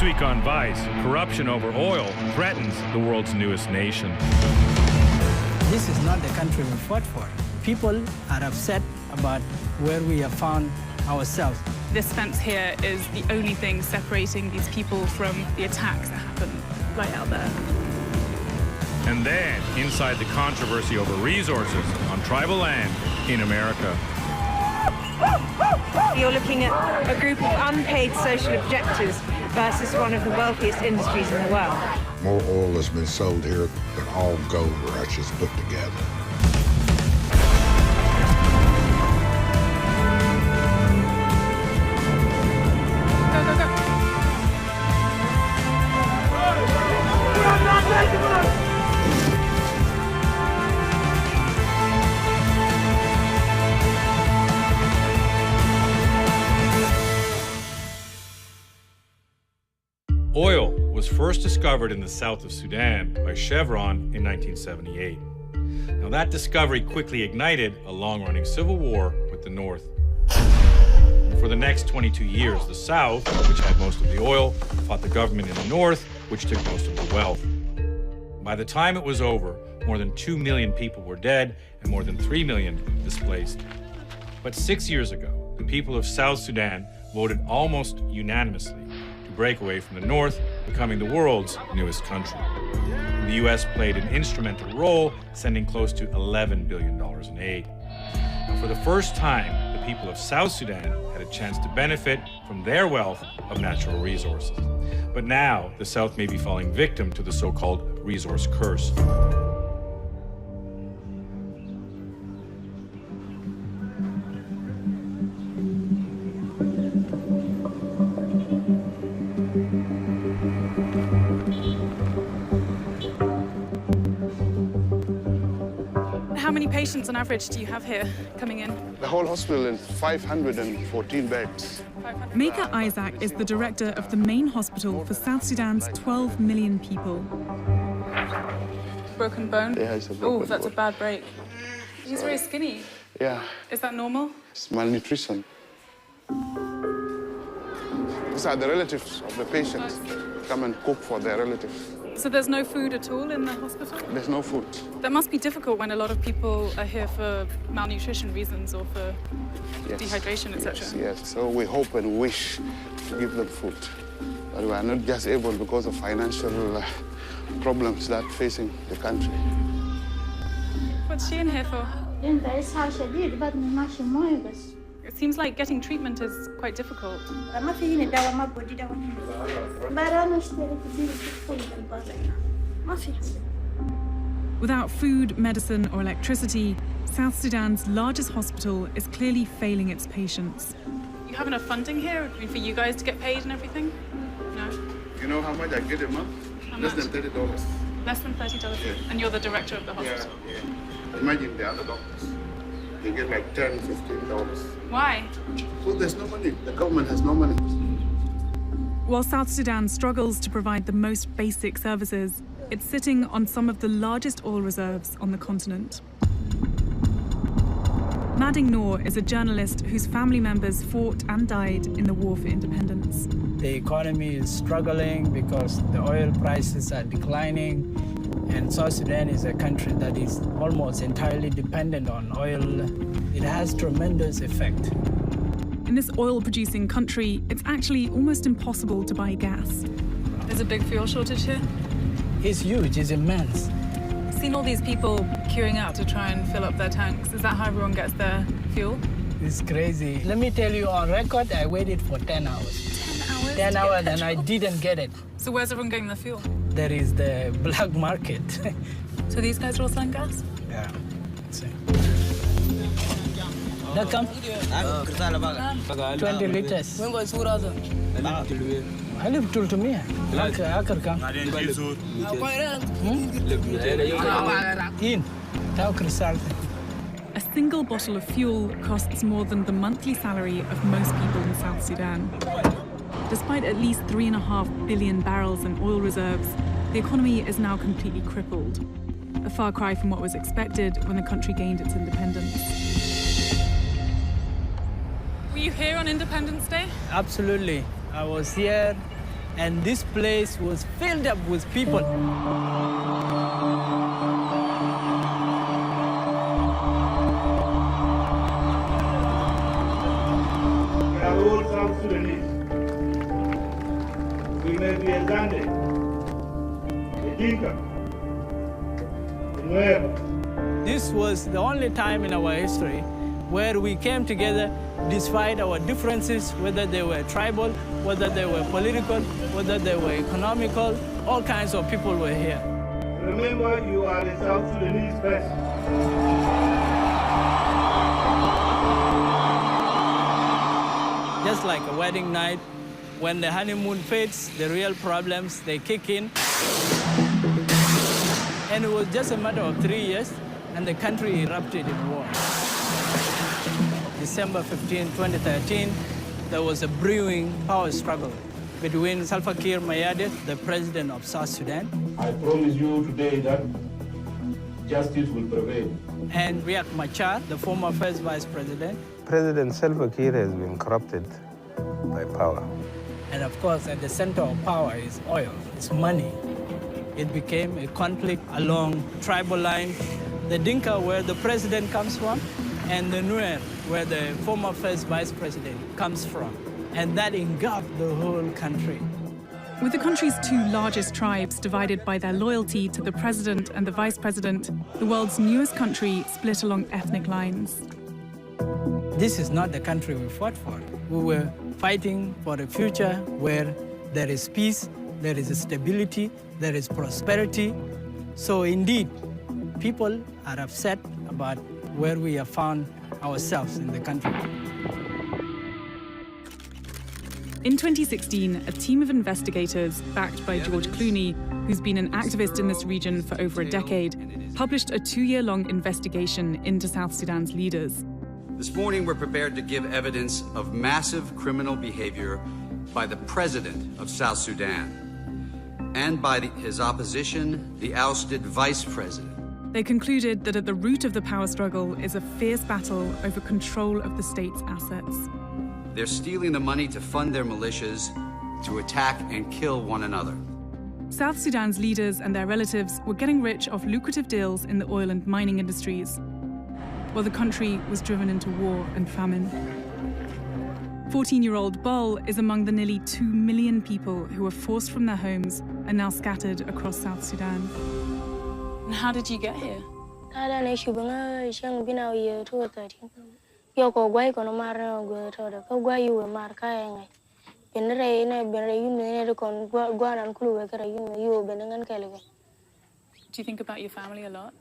This week on Vice, corruption over oil threatens the world's newest nation. This is not the country we fought for. People are upset about where we have found ourselves. This fence here is the only thing separating these people from the attacks that happen right out there. And then, inside the controversy over resources on tribal land in America. You're looking at a group of unpaid social objectors versus one of the wealthiest industries in the world. More oil has been sold here than all gold rushes put together. Oil was first discovered in the south of Sudan by Chevron in 1978. Now that discovery quickly ignited a long-running civil war with the North. And for the next 22 years, the South, which had most of the oil, fought the government in the North, which took most of the wealth. By the time it was over, more than 2 million people were dead and more than 3 million displaced. But 6 years ago, the people of South Sudan voted almost unanimously to break away from the North, becoming the world's newest country. And the U.S. played an instrumental role, sending close to $11 billion in aid. Now, for the first time, the people of South Sudan had a chance to benefit from their wealth of natural resources. But now, the South may be falling victim to the so-called resource curse. How many patients on average do you have here coming in? The whole hospital is 514 beds. Maker Isaac is the director of the main hospital for South Sudan's 12 million people. Broken bone? Yeah, it's a broken Oh, that's bone. a bad break. He's very skinny. Yeah, Is that normal? it's malnutrition. These are the relatives of the patients. Come and cook for their relatives. So there's no food at all in the hospital? There's no food. That must be difficult when a lot of people are here for malnutrition reasons or for Yes. dehydration, etc. Yes, yes. So we hope and wish to give them food. But we are not just able because of financial problems that facing the country. What's she in here for? It seems like getting treatment is quite difficult. Without food, medicine, or electricity, South Sudan's largest hospital is clearly failing its patients. You have enough funding here for you guys to get paid and everything? No? You know how much I get a month? How Less much? than $30. Less than $30? Yeah. And you're the director of the hospital? Yeah. Imagine the other doctors. They get like $10, $15. Why? So there's no money. The government has no money. While South Sudan struggles to provide the most basic services, it's sitting on some of the largest oil reserves on the continent. Mading Noor is a journalist whose family members fought and died in the war for independence. The economy is struggling because the oil prices are declining, and South Sudan is a country that is almost entirely dependent on oil. It has tremendous effect. In this oil-producing country, it's actually almost impossible to buy gas. There's a big fuel shortage here. It's huge, it's immense. I've seen all these people queuing out to try and fill up their tanks. Is that how everyone gets their fuel? It's crazy. Let me tell you, on record, I waited for 10 hours. 10 hours? 10 hours and I didn't get it. So where's everyone getting their fuel? There is the black market. So these guys are all selling gas? Yeah. See. That come? 20 liters. I live to me. In. A single bottle of fuel costs more than the monthly salary of most people in South Sudan. Despite at least 3.5 billion barrels in oil reserves, the economy is now completely crippled. A far cry from what was expected when the country gained its independence. Were you here on Independence Day? Absolutely. I was here, and this place was filled up with people. We are all South Sudanese. We may be a Zande, a Dinka, a Nuer. This was the only time in our history where we came together despite our differences, whether they were tribal, whether they were political, whether they were economical. All kinds of people were here. Remember, you are the South Sudanese best. Just like a wedding night, when the honeymoon fades, the real problems, they kick in. And it was just a matter of 3 years, and the country erupted in war. December 15, 2013, there was a brewing power struggle between Salva Kiir Mayardit, the president of South Sudan. I promise you today that justice will prevail. And Riek Machar, the former first vice president. President Salva Kiir has been corrupted by power. And of course, at the center of power is oil, it's money. It became a conflict along tribal lines. The Dinka, where the president comes from, and the Nuer, where the former first vice president comes from. And that engulfed the whole country. With the country's two largest tribes divided by their loyalty to the president and the vice president, the world's newest country split along ethnic lines. This is not the country we fought for. We were fighting for a future where there is peace, there is stability, there is prosperity. So indeed, people are upset about where we have found ourselves in the country. In 2016, a team of investigators, backed by George Clooney, who's been an activist in this region for over a decade, published a 2-year-long investigation into South Sudan's leaders. This morning, we're prepared to give evidence of massive criminal behavior by the president of South Sudan and by his opposition, the ousted vice president. They concluded that at the root of the power struggle is a fierce battle over control of the state's assets. They're stealing the money to fund their militias, to attack and kill one another. South Sudan's leaders and their relatives were getting rich off lucrative deals in the oil and mining industries, while the country was driven into war and famine. 14-year-old Bol is among the nearly 2 million people who were forced from their homes and now scattered across South Sudan. And how did you get here? Do you think about your family a lot?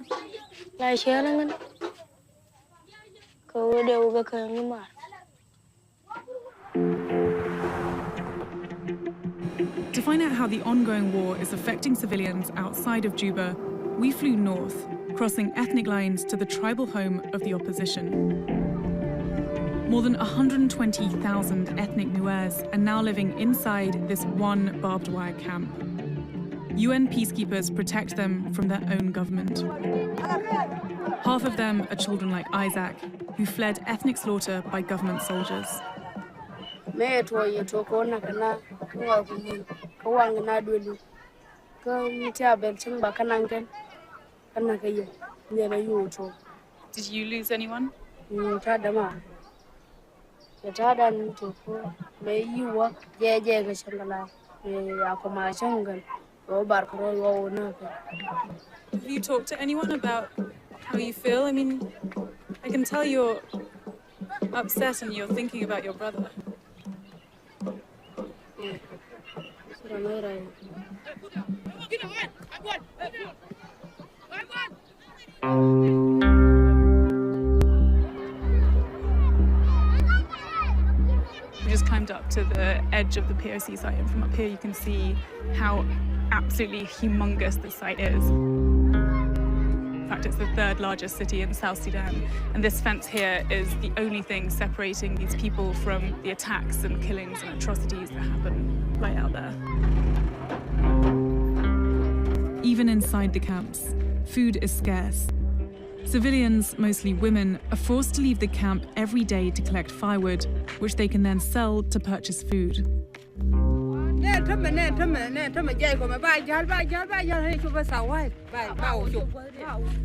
To find out how the ongoing war is affecting civilians outside of Juba, we flew north, crossing ethnic lines to the tribal home of the opposition. More than 120,000 ethnic Nuers are now living inside this one barbed wire camp. UN peacekeepers protect them from their own government. Half of them are children like Isaac, who fled ethnic slaughter by government soldiers. Did you lose anyone? Have you talked to anyone about how you feel? I mean, I can tell you're upset and you're thinking about your brother. We just climbed up to the edge of the POC site, and from up here you can see how absolutely humongous this site is. In fact, it's the 3rd largest city in South Sudan, and this fence here is the only thing separating these people from the attacks and killings and atrocities that happen right out there. Even inside the camps, food is scarce. Civilians, mostly women, are forced to leave the camp every day to collect firewood, which they can then sell to purchase food.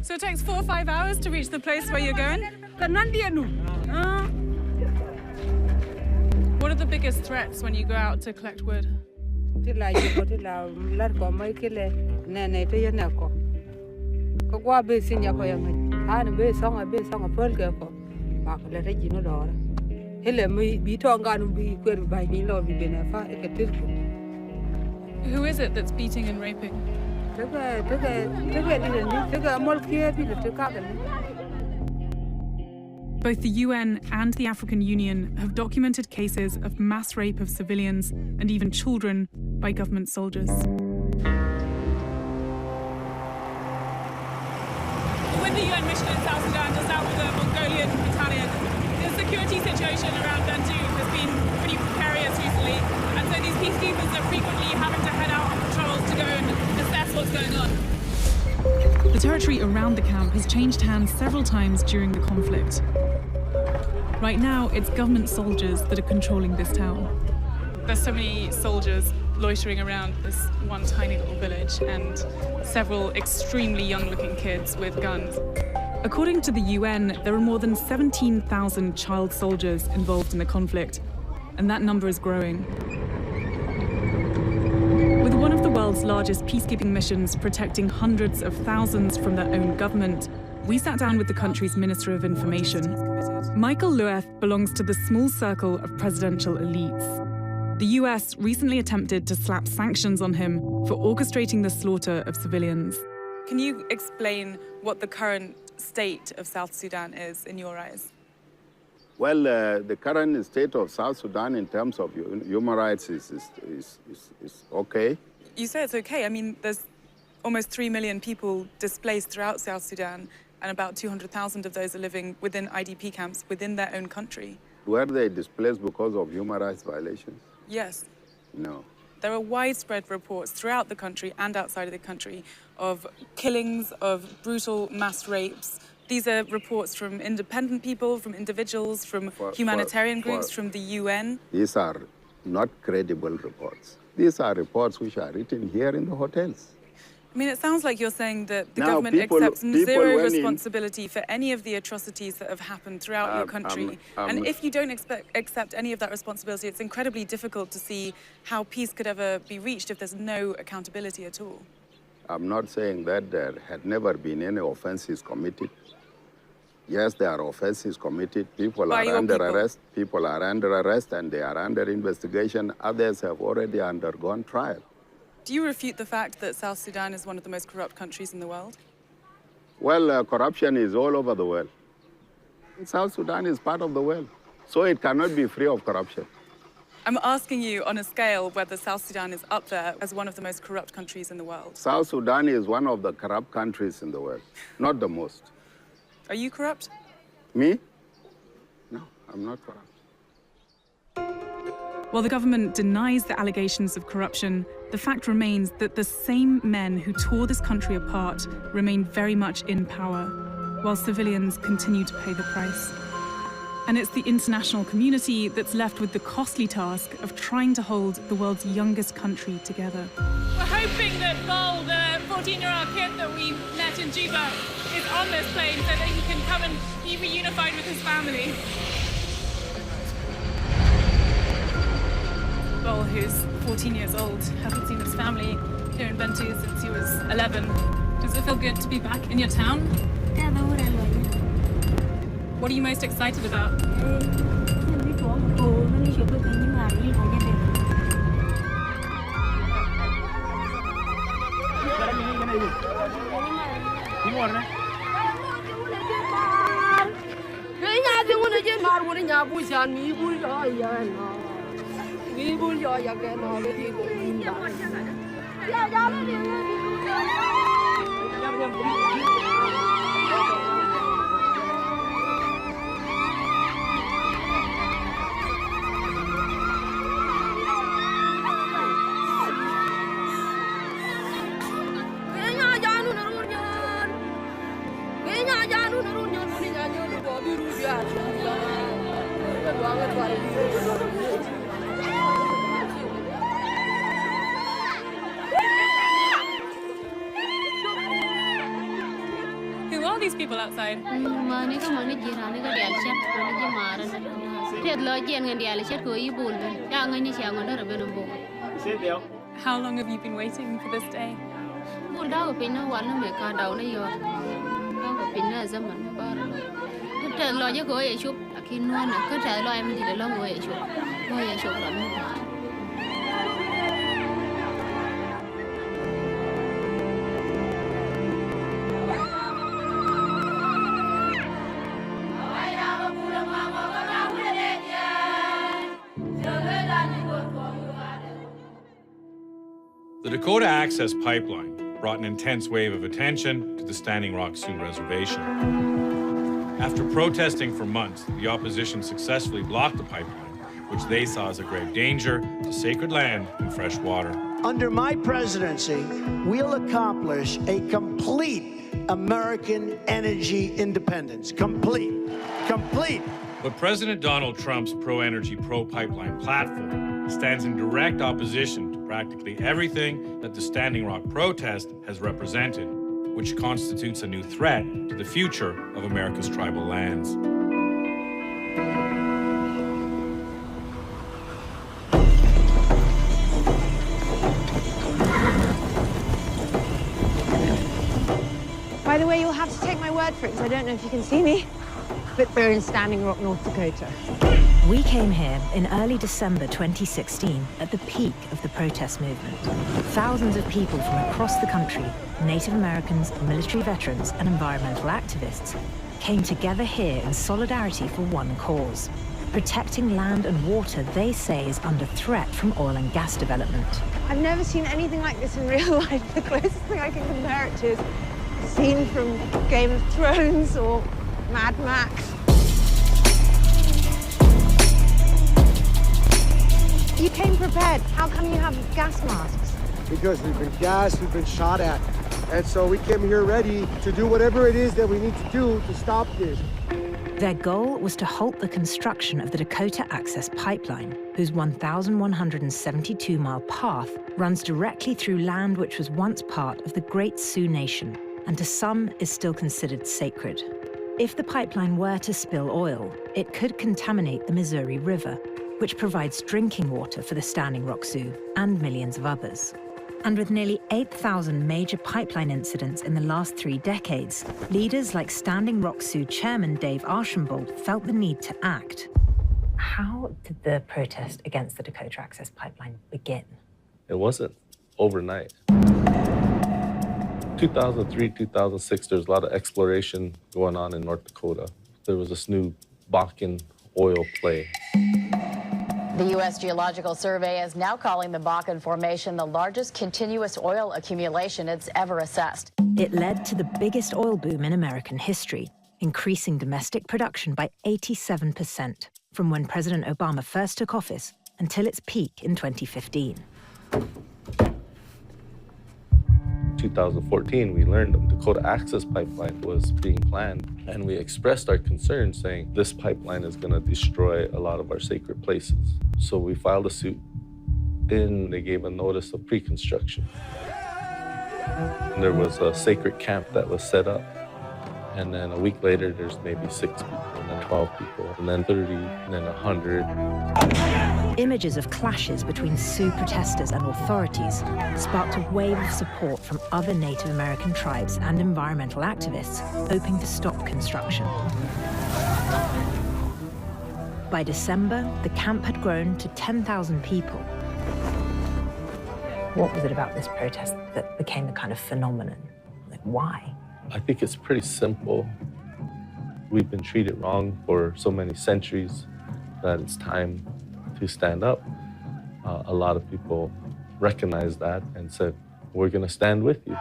So it takes 4 or 5 hours to reach the place where you're going? What are the biggest threats when you go out to collect wood? Who is it that's beating and raping? Both the UN and the African Union have documented cases of mass rape of civilians and even children by government soldiers. When the UN mission in South Sudan does that with a Mongolian battalion, the security situation around Bentiu has been pretty precarious recently, and so these peacekeepers are frequently having to head out on patrols to go and assess what's going on. The territory around the camp has changed hands several times during the conflict. Right now, it's government soldiers that are controlling this town. There's so many soldiers loitering around this one tiny little village and several extremely young-looking kids with guns. According to the UN, there are more than 17,000 child soldiers involved in the conflict, and that number is growing. With one of the world's largest peacekeeping missions protecting hundreds of thousands from their own government, we sat down with the country's Minister of Information. Michael Lueth belongs to the small circle of presidential elites. The US recently attempted to slap sanctions on him for orchestrating the slaughter of civilians. Can you explain what the current state of South Sudan is in your eyes? Well, the current state of South Sudan in terms of human rights is okay. You say it's okay. I mean, there's almost 3 million people displaced throughout South Sudan, and about 200,000 of those are living within IDP camps within their own country. Were they displaced because of human rights violations? Yes. No. There are widespread reports throughout the country and outside of the country of killings, of brutal mass rapes. These are reports from independent people, from individuals, from humanitarian groups, from the UN. These are not credible reports. These are reports which are written here in the hotels. I mean, it sounds like you're saying that the government accepts zero responsibility for any of the atrocities that have happened throughout your country. And if you don't accept any of that responsibility, it's incredibly difficult to see how peace could ever be reached if there's no accountability at all. I'm not saying that there had never been any offenses committed. Yes, there are offenses committed. People are under arrest. People are under arrest and they are under investigation. Others have already undergone trial. Do you refute the fact that South Sudan is one of the most corrupt countries in the world? Well, corruption is all over the world. South Sudan is part of the world, so it cannot be free of corruption. I'm asking you on a scale whether South Sudan is up there as one of the most corrupt countries in the world. South Sudan is one of the corrupt countries in the world, not the most. Are you corrupt? Me? No, I'm not corrupt. While the government denies the allegations of corruption, the fact remains that the same men who tore this country apart remain very much in power, while civilians continue to pay the price. And it's the international community that's left with the costly task of trying to hold the world's youngest country together. We're hoping that Bol, the 14-year-old kid that we met in Juba, is on this plane so that he can come and be reunified with his family. Bol, who's 14 years old, hasn't seen his family here in Bentiu since he was 11. Does it feel good to be back in your town? What are you most excited about? beautiful outside. How long have you been waiting for this day? The Dakota Access Pipeline brought an intense wave of attention to the Standing Rock Sioux Reservation. After protesting for months, the opposition successfully blocked the pipeline, which they saw as a grave danger to sacred land and fresh water. Under my presidency, we'll accomplish a complete American energy independence. Complete. But President Donald Trump's pro-energy, pro-pipeline platform stands in direct opposition to practically everything that the Standing Rock protest has represented, which constitutes a new threat to the future of America's tribal lands. By the way, you'll have to take my word for it, because I don't know if you can see me, but we're in Standing Rock, North Dakota. We came here in early December 2016 at the peak of the protest movement. Thousands of people from across the country, Native Americans, military veterans, and environmental activists, came together here in solidarity for one cause: protecting land and water they say is under threat from oil and gas development. I've never seen anything like this in real life. The closest thing I can compare it to is a scene from Game of Thrones or Mad Max. You came prepared. How come you have gas masks? Because we've been gassed, we've been shot at. And so we came here ready to do whatever it is that we need to do to stop this. Their goal was to halt the construction of the Dakota Access Pipeline, whose 1,172-mile path runs directly through land which was once part of the Great Sioux Nation, and to some is still considered sacred. If the pipeline were to spill oil, it could contaminate the Missouri River, which provides drinking water for the Standing Rock Sioux and millions of others. And with nearly 8,000 major pipeline incidents in the last 3 decades, leaders like Standing Rock Sioux Chairman Dave Archambault felt the need to act. How did the protest against the Dakota Access Pipeline begin? It wasn't overnight. 2003, 2006, there's a lot of exploration going on in North Dakota. There was this new Bakken oil play. The U.S. Geological Survey is now calling the Bakken Formation the largest continuous oil accumulation it's ever assessed. It led to the biggest oil boom in American history, increasing domestic production by 87% from when President Obama first took office until its peak in 2015. 2014, we learned the Dakota Access Pipeline was being planned, and we expressed our concern, saying this pipeline is going to destroy a lot of our sacred places. So we filed a suit, and they gave a notice of pre-construction. And there was a sacred camp that was set up, and then a week later, there's maybe 6 people, and then 12 people, and then 30, and then 100. Images of clashes between Sioux protesters and authorities sparked a wave of support from other Native American tribes and environmental activists hoping to stop construction. By December, the camp had grown to 10,000 people. What was it about this protest that became the kind of phenomenon? Like, why? I think it's pretty simple. We've been treated wrong for so many centuries that it's time to stand up. A lot of people recognized that and said, we're going to stand with you.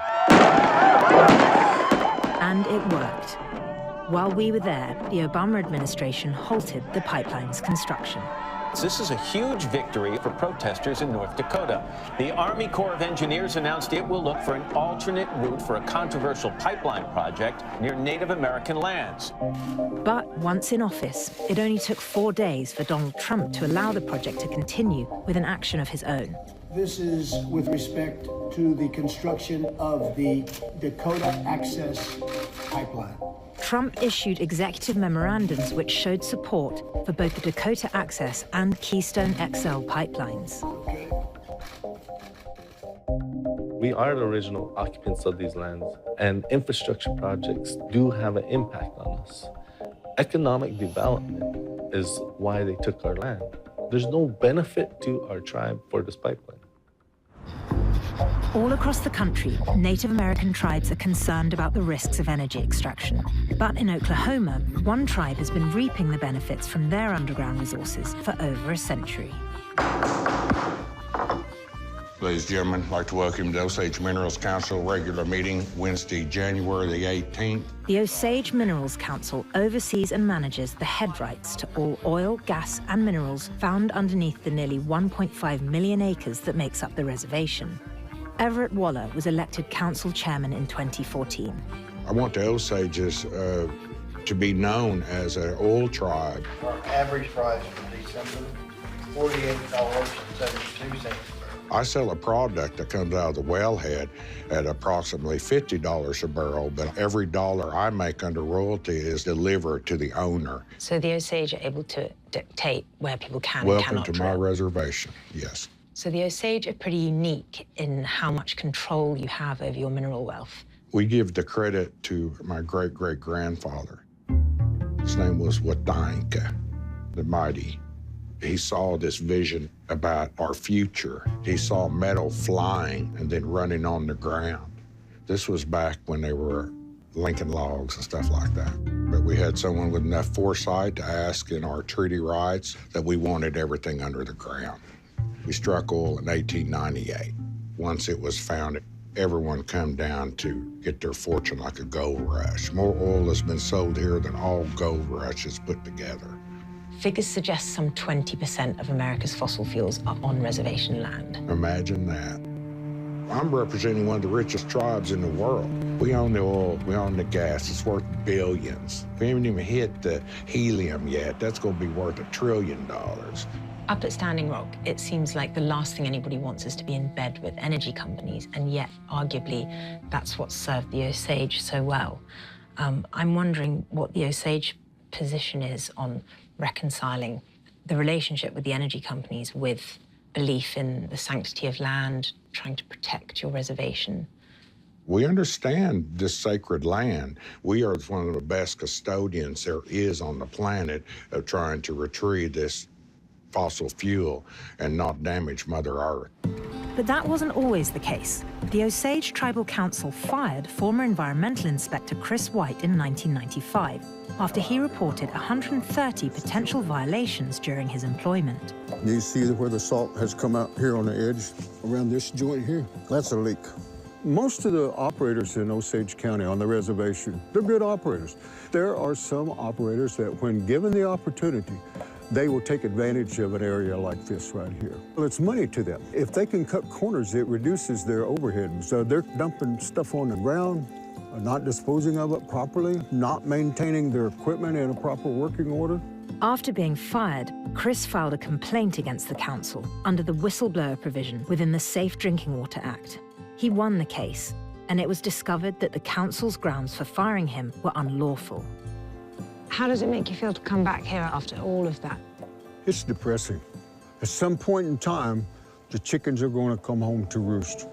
And it worked. While we were there, the Obama administration halted the pipeline's construction. This is a huge victory for protesters in North Dakota. The Army Corps of Engineers announced it will look for an alternate route for a controversial pipeline project near Native American lands. But once in office, it only took 4 days for Donald Trump to allow the project to continue with an action of his own. This is with respect to the construction of the Dakota Access Pipeline. Trump issued executive memorandums which showed support for both the Dakota Access and Keystone XL pipelines. We are the original occupants of these lands, and infrastructure projects do have an impact on us. Economic development is why they took our land. There's no benefit to our tribe for this pipeline. All across the country, Native American tribes are concerned about the risks of energy extraction. But in Oklahoma, one tribe has been reaping the benefits from their underground resources for over a century. Ladies and gentlemen, I'd like to welcome the Osage Minerals Council regular meeting Wednesday, January the 18th. The Osage Minerals Council oversees and manages the head rights to all oil, gas, and minerals found underneath the nearly 1.5 million acres that makes up the reservation. Everett Waller was elected council chairman in 2014. I want the Osages to be known as an oil tribe. Our average price for December, $48.72. I sell a product that comes out of the wellhead at approximately $50 a barrel, but every dollar I make under royalty is delivered to the owner. So the Osage are able to dictate where people can and Welcome cannot to drill. my reservation, yes. So the Osage are pretty unique in how much control you have over your mineral wealth. We give the credit to my great-great-grandfather. His name was Watainka, the mighty. He saw this vision about our future. He saw metal flying and then running on the ground. This was back when they were Lincoln logs and stuff like that. But we had someone with enough foresight to ask in our treaty rights that we wanted everything under the ground. We struck oil in 1898. Once it was found, everyone come down to get their fortune like a gold rush. More oil has been sold here than all gold rushes put together. Figures suggest some 20% of America's fossil fuels are on reservation land. Imagine that. I'm representing one of the richest tribes in the world. We own the oil, we own the gas, it's worth billions. We haven't even hit the helium yet. That's gonna be worth $1 trillion. Up at Standing Rock, it seems like the last thing anybody wants is to be in bed with energy companies, and yet, arguably, that's what served the Osage so well. I'm wondering what the Osage position is on reconciling the relationship with the energy companies with belief in the sanctity of land, trying to protect your reservation. We understand this sacred land. We are one of the best custodians there is on the planet of trying to retrieve this fossil fuel and not damage Mother Earth. But that wasn't always the case. The Osage Tribal Council fired former environmental inspector Chris White in 1995 after he reported 130 potential violations during his employment. You see where the salt has come out here on the edge, around this joint here? That's a leak. Most of the operators in Osage County on the reservation, they're good operators. There are some operators that, when given the opportunity, they will take advantage of an area like this right here. Well, it's money to them. If they can cut corners, it reduces their overhead. So they're dumping stuff on the ground, not disposing of it properly, not maintaining their equipment in a proper working order. After being fired, Chris filed a complaint against the council under the whistleblower provision within the Safe Drinking Water Act. He won the case, and it was discovered that the council's grounds for firing him were unlawful. How does it make you feel to come back here after all of that? It's depressing. At some point in time, the chickens are going to come home to roost.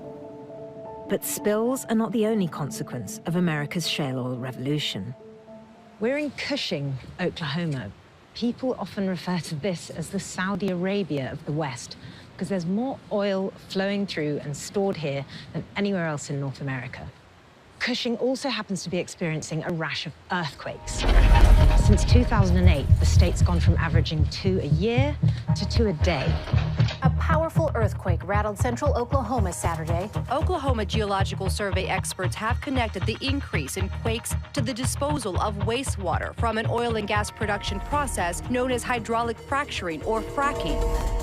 But spills are not the only consequence of America's shale oil revolution. We're in Cushing, Oklahoma. People often refer to this as the Saudi Arabia of the West, because there's more oil flowing through and stored here than anywhere else in North America. Cushing also happens to be experiencing a rash of earthquakes. Since 2008, the state's gone from averaging 2 a year to 2 a day. A powerful earthquake rattled central Oklahoma Saturday. Oklahoma Geological Survey experts have connected the increase in quakes to the disposal of wastewater from an oil and gas production process known as hydraulic fracturing or fracking.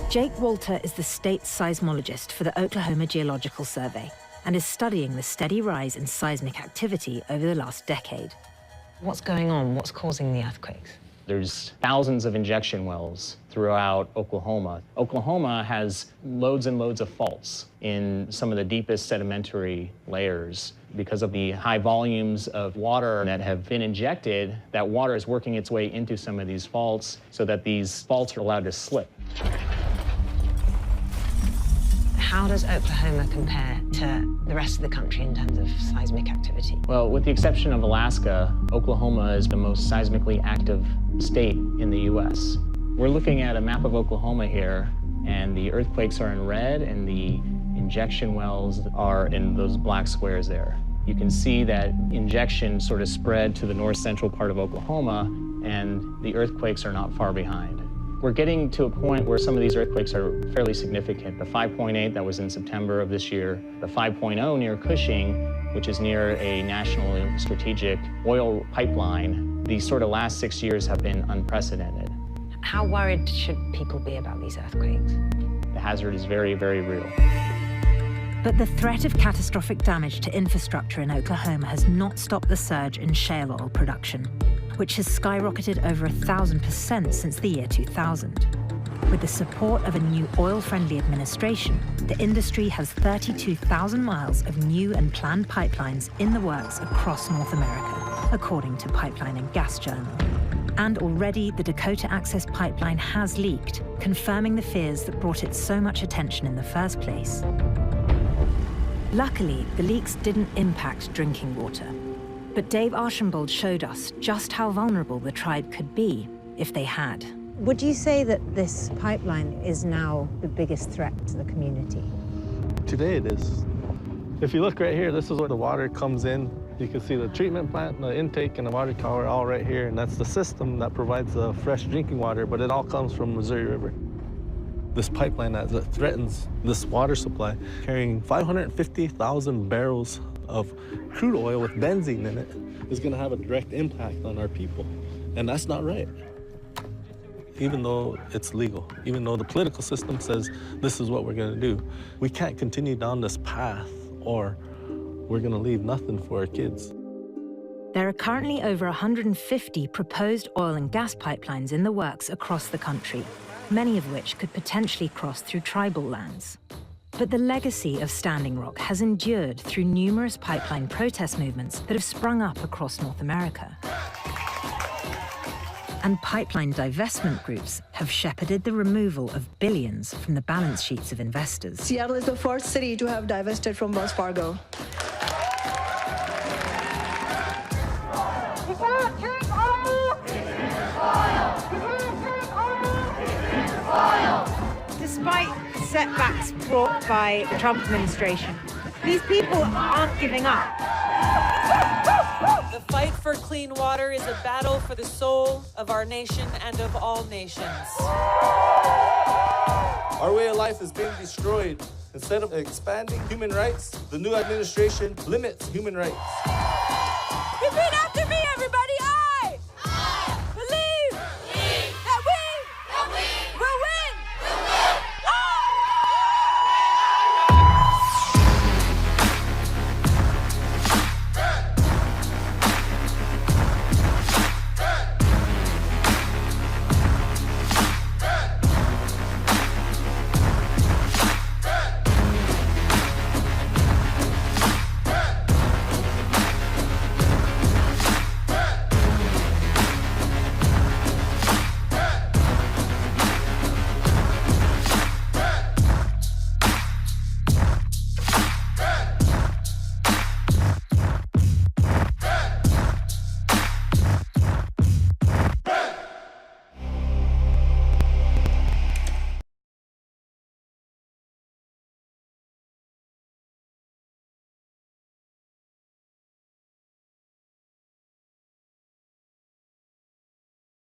Jake Walter is the state's seismologist for the Oklahoma Geological Survey and is studying the steady rise in seismic activity over the last decade. What's going on? What's causing the earthquakes? There's thousands of injection wells throughout Oklahoma. Oklahoma has loads and loads of faults in some of the deepest sedimentary layers. Because of the high volumes of water that have been injected, that water is working its way into some of these faults so that these faults are allowed to slip. How does Oklahoma compare to the rest of the country in terms of seismic activity? Well, with the exception of Alaska, Oklahoma is the most seismically active state in the U.S. We're looking at a map of Oklahoma here, and the earthquakes are in red, and the injection wells are in those black squares there. You can see that injection sort of spread to the north-central part of Oklahoma, and the earthquakes are not far behind. We're getting to a point where some of these earthquakes are fairly significant. The 5.8 that was in September of this year, the 5.0 near Cushing, which is near a national strategic oil pipeline, these sort of last 6 years have been unprecedented. How worried should people be about these earthquakes? The hazard is very, very real. But the threat of catastrophic damage to infrastructure in Oklahoma has not stopped the surge in shale oil production, which has skyrocketed over 1,000% since the year 2000. With the support of a new oil-friendly administration, the industry has 32,000 miles of new and planned pipelines in the works across North America, according to Pipeline and Gas Journal. And already the Dakota Access Pipeline has leaked, confirming the fears that brought it so much attention in the first place. Luckily, the leaks didn't impact drinking water. But Dave Archambault showed us just how vulnerable the tribe could be if they had. Would you say that this pipeline is now the biggest threat to the community? Today it is. If you look right here, this is where the water comes in. You can see the treatment plant, the intake, and the water tower all right here, and that's the system that provides the fresh drinking water, but it all comes from Missouri River. This pipeline that threatens this water supply, carrying 550,000 barrels of crude oil with benzene in it, is going to have a direct impact on our people. And that's not right. Even though it's legal, even though the political system says this is what we're going to do, we can't continue down this path or we're going to leave nothing for our kids. There are currently over 150 proposed oil and gas pipelines in the works across the country, many of which could potentially cross through tribal lands. But the legacy of Standing Rock has endured through numerous pipeline protest movements that have sprung up across North America. And pipeline divestment groups have shepherded the removal of billions from the balance sheets of investors. Seattle is the first city to have divested from Wells Fargo. Despite setbacks brought by the Trump administration, these people aren't giving up. The fight for clean water is a battle for the soul of our nation and of all nations. Our way of life is being destroyed. Instead of expanding human rights, the new administration limits human rights.